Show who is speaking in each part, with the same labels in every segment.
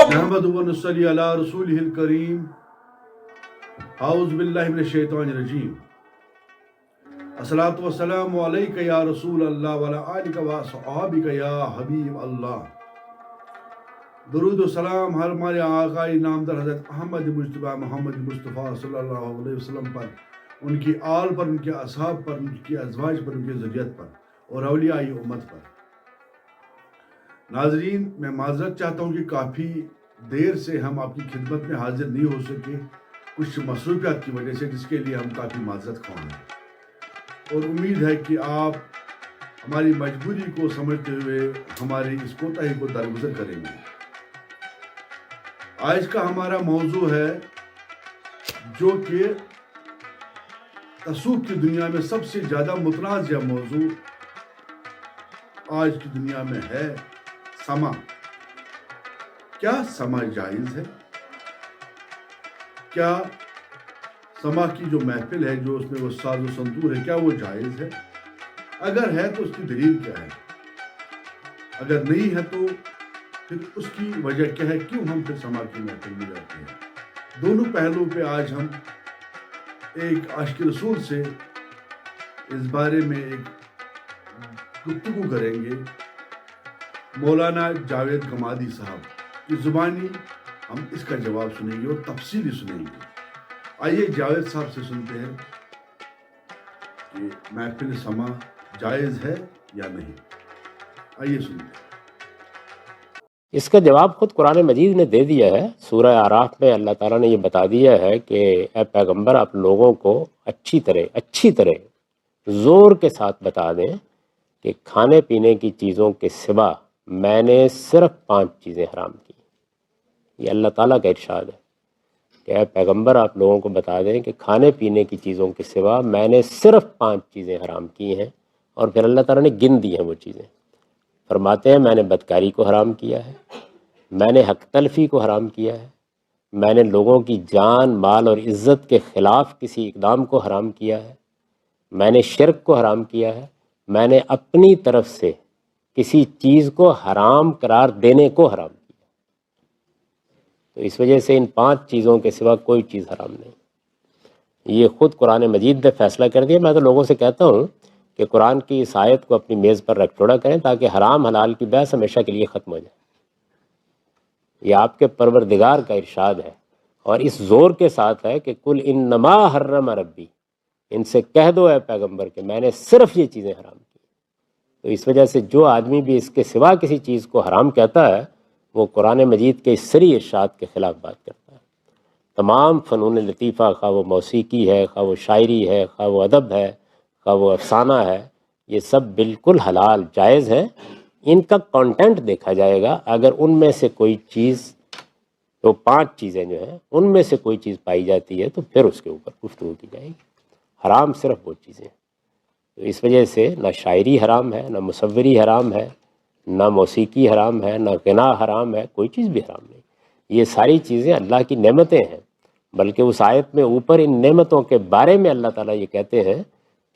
Speaker 1: نحمدہ و نصلی علی رسولہ الکریم اعوذ باللہ من الشیطان الرجیم الصلاۃ والسلام علیک یا رسول اللہ وعلی آلک و اصحابک یا حبیب اللہ. درود و سلام ہر ہمارے آقا نامدار حضرت احمد مجتبیٰ محمد مصطفیٰ صلی اللہ علیہ وسلم پر، ان کی آل پر، ان کے اصحاب پر، ان کی ازواج پر، ان کی ذریت پر اور اولیاء امت پر. ناظرین، میں معذرت چاہتا ہوں کہ کافی دیر سے ہم آپ کی خدمت میں حاضر نہیں ہو سکے، کچھ مصروفیات کی وجہ سے، جس کے لیے ہم کافی معذرت خواہ ہیں، اور امید ہے کہ آپ ہماری مجبوری کو سمجھتے ہوئے ہماری اس کوتاہی کو درگزر کریں گے. آج کا ہمارا موضوع ہے جو کہ تصوف کی دنیا میں سب سے زیادہ متنازع موضوع آج کی دنیا میں ہے، سما. کیا سما جائز ہے؟ کیا سما کی جو محفل ہے، جو اس میں وہ ساز و سنتور ہے، کیا وہ جائز ہے؟ اگر ہے تو اس کی دلیل کیا ہے؟ اگر نہیں ہے تو پھر اس کی وجہ کیا ہے؟ کیوں ہم پھر سما کی محفل میں جاتے ہیں؟ دونوں پہلو پہ آج ہم ایک عاشق رسول سے اس بارے میں ایک گفتگو کریں گے. مولانا جاوید گمادی صاحب کی زبانی ہم اس کا جواب سنیں گے اور تفصیلی سنیں گے. آئیے جاوید صاحب سے سنتے ہیں کہ محفل سما جائز ہے یا نہیں. آئیے سنتے ہیں.
Speaker 2: اس کا جواب خود قرآن مجید نے دے دیا ہے. سورہ اعراف میں اللہ تعالیٰ نے یہ بتا دیا ہے کہ اے پیغمبر، آپ لوگوں کو اچھی طرح زور کے ساتھ بتا دیں کہ کھانے پینے کی چیزوں کے سوا میں نے صرف 5 چیزیں حرام کی. یہ اللہ تعالیٰ کا ارشاد ہے کہ اے پیغمبر، آپ لوگوں کو بتا دیں کہ کھانے پینے کی چیزوں کے سوا میں نے صرف 5 چیزیں حرام کی ہیں. اور پھر اللہ تعالیٰ نے گن دی ہیں وہ چیزیں. فرماتے ہیں میں نے بدکاری کو حرام کیا ہے، میں نے حق تلفی کو حرام کیا ہے، میں نے لوگوں کی جان، مال اور عزت کے خلاف کسی اقدام کو حرام کیا ہے، میں نے شرک کو حرام کیا ہے، میں نے اپنی طرف سے کسی چیز کو حرام قرار دینے کو حرام کیا. تو اس وجہ سے ان 5 چیزوں کے سوا کوئی چیز حرام نہیں. یہ خود قرآن مجید نے فیصلہ کر دیا. میں تو لوگوں سے کہتا ہوں کہ قرآن کی اس آیت کو اپنی میز پر رکھ چھوڑا کریں تاکہ حرام حلال کی بحث ہمیشہ کے لیے ختم ہو جائے. یہ آپ کے پروردگار کا ارشاد ہے اور اس زور کے ساتھ ہے کہ کل انما حرم ربی، ان سے کہہ دو اے پیغمبر کہ میں نے صرف یہ چیزیں حرام کی. تو اس وجہ سے جو آدمی بھی اس کے سوا کسی چیز کو حرام کہتا ہے وہ قرآن مجید کے اس سری ارشاد کے خلاف بات کرتا ہے. تمام فنون لطیفہ، خواہ وہ موسیقی ہے، خواہ وہ شاعری ہے، خواہ وہ ادب ہے، خواہ وہ افسانہ ہے، یہ سب بالکل حلال جائز ہے. ان کا کانٹینٹ دیکھا جائے گا. اگر ان میں سے کوئی چیز، تو 5 چیزیں جو ہیں ان میں سے کوئی چیز پائی جاتی ہے تو پھر اس کے اوپر گفتگو کی جائے گی. حرام صرف وہ چیزیں ہیں. تو اس وجہ سے نہ شاعری حرام ہے، نہ مصوری حرام ہے، نہ موسیقی حرام ہے، نہ غنا حرام ہے، کوئی چیز بھی حرام نہیں. یہ ساری چیزیں اللہ کی نعمتیں ہیں. بلکہ اس آیت میں اوپر ان نعمتوں کے بارے میں اللہ تعالیٰ یہ کہتے ہیں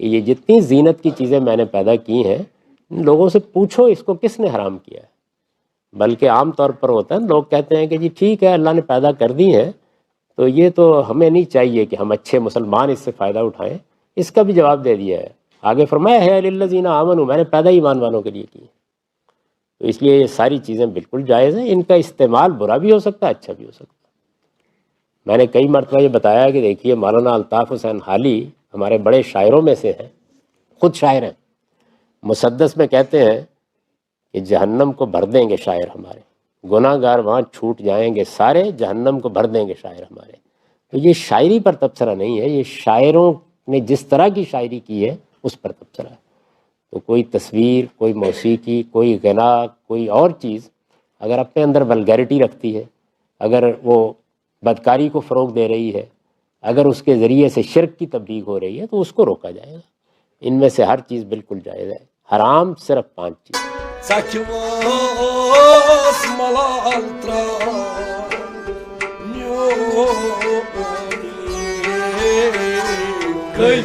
Speaker 2: کہ یہ جتنی زینت کی چیزیں میں نے پیدا کی ہیں، لوگوں سے پوچھو اس کو کس نے حرام کیا ہے. بلکہ عام طور پر ہوتا ہے لوگ کہتے ہیں کہ جی ٹھیک ہے اللہ نے پیدا کر دی ہیں تو یہ تو ہمیں نہیں چاہیے کہ ہم اچھے مسلمان اس سے فائدہ اٹھائیں. اس کا بھی جواب دے دیا ہے. آگے فرمایا ہے للذین آمنوا، میں نے پیدا ایمان والوں کے لیے کی. تو اس لیے یہ ساری چیزیں بالکل جائز ہیں. ان کا استعمال برا بھی ہو سکتا ہے، اچھا بھی ہو سکتا ہے. میں نے کئی مرتبہ یہ بتایا کہ دیکھیے مولانا الطاف حسین حالی ہمارے بڑے شاعروں میں سے ہیں، خود شاعر ہیں. مسدس میں کہتے ہیں کہ جہنم کو بھر دیں گے شاعر ہمارے، گناہ گار وہاں چھوٹ جائیں گے سارے، جہنم کو بھر دیں گے شاعر ہمارے. تو یہ شاعری پر تبصرہ نہیں ہے، یہ شاعروں نے جس طرح کی شاعری کی ہے اس پر تبصرہ ہے. تو کوئی تصویر، کوئی موسیقی، کوئی غنا، کوئی اور چیز اگر اپنے اندر ولگیرٹی رکھتی ہے، اگر وہ بدکاری کو فروغ دے رہی ہے، اگر اس کے ذریعے سے شرک کی تبلیغ ہو رہی ہے تو اس کو روکا جائے گا. ان میں سے ہر چیز بالکل جائز ہے. حرام صرف 5 چیز.
Speaker 3: Kıy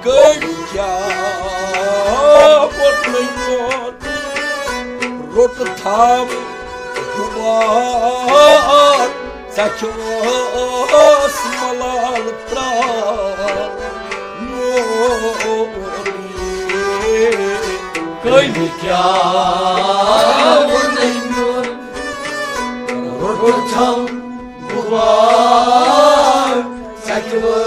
Speaker 3: Gölja Bortlengon Rot tham Kubar Sakos Malal Tra Gölja Bortlengon Rot tham Kubar Sakos